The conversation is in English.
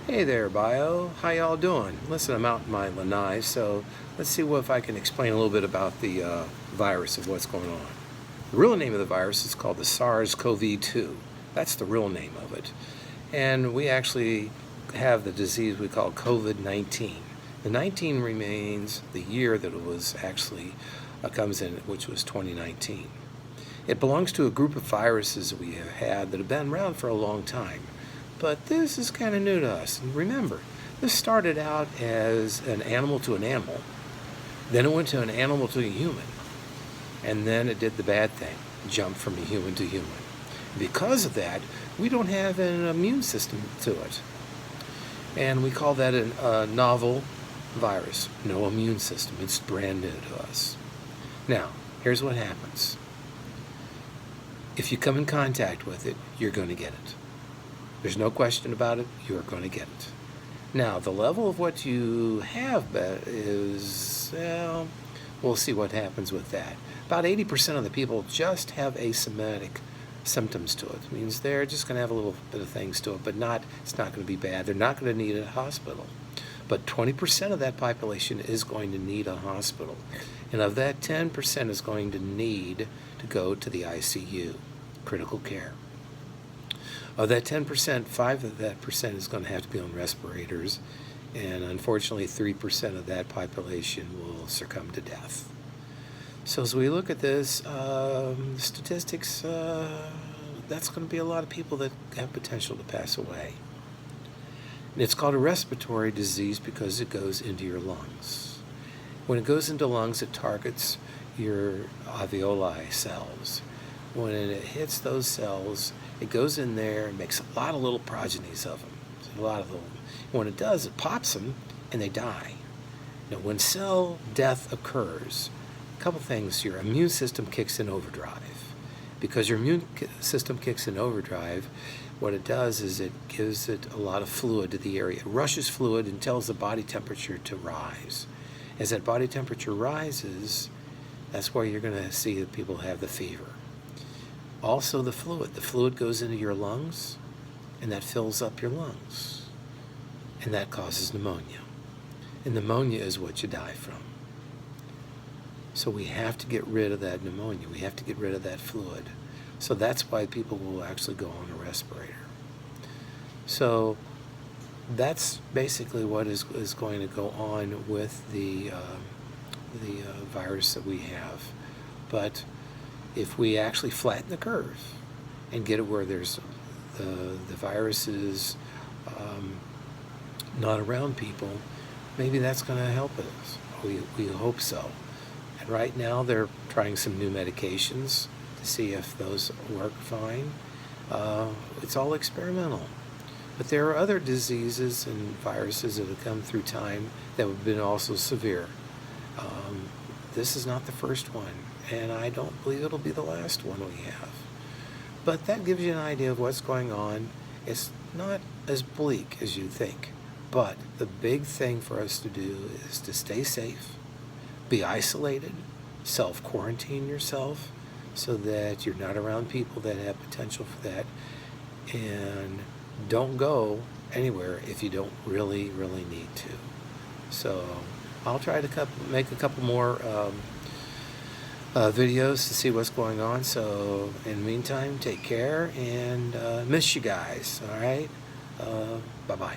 Hey there, Bio. How y'all doing? Listen, I'm out in my lanai, so let's see if I can explain a little bit about the virus of what's going on. The real name of the virus is called the SARS-CoV-2. That's the real name of it. And we actually have the disease we call COVID-19. The 19 remains the year that it was actually comes in, which was 2019. It belongs to a group of viruses that we have had that have been around for a long time. But this is kind of new to us. And remember, this started out as an animal to an animal. Then it went to an animal to a human. And then it did the bad thing, jumped from a human to human. Because of that, we don't have an immune system to it. And we call that a novel virus. No immune system. It's brand new to us. Now, here's what happens. If you come in contact with it, you're going to get it. There's no question about it, you're going to get it. Now, the level of what you have is, well, we'll see what happens with that. About 80% of the people just have asymptomatic symptoms to it. It means they're just going to have a little bit of things to it, but it's not going to be bad. They're not going to need a hospital. But 20% of that population is going to need a hospital. And of that, 10% is going to need to go to the ICU, critical care. Of that 10%, 5 of that percent is going to have to be on respirators, and unfortunately 3% of that population will succumb to death. So as we look at this, statistics, that's going to be a lot of people that have potential to pass away. And it's called a respiratory disease because it goes into your lungs. When it goes into lungs, it targets your alveoli cells. When it hits those cells, it goes in there and makes a lot of little progenies of them. A lot of them. When it does, it pops them and they die. Now, when cell death occurs, a couple things, your immune system kicks in overdrive. Because your immune system kicks in overdrive, what it does is it gives it a lot of fluid to the area. It rushes fluid and tells the body temperature to rise. As that body temperature rises, that's where you're going to see that people have the fever. Also the fluid goes into your lungs, and that fills up your lungs, and that causes pneumonia. And pneumonia is what you die from. So we have to get rid of that pneumonia. We have to get rid of that fluid. So that's why people will actually go on a respirator. So that's basically what is going to go on with the virus that we have. But if we actually flatten the curve and get it where there's the virus is not around people, maybe that's going to help us. We hope so. And right now they're trying some new medications to see if those work fine. It's all experimental. But there are other diseases and viruses that have come through time that have been also severe. This is not the first one, and I don't believe it'll be the last one we have. But that gives you an idea of what's going on. It's not as bleak as you think, but the big thing for us to do is to stay safe, be isolated, self-quarantine yourself so that you're not around people that have potential for that, and don't go anywhere if you don't really need to. So I'll try to make a couple more videos to see what's going on. So in the meantime, take care, and miss you guys. All right, bye-bye.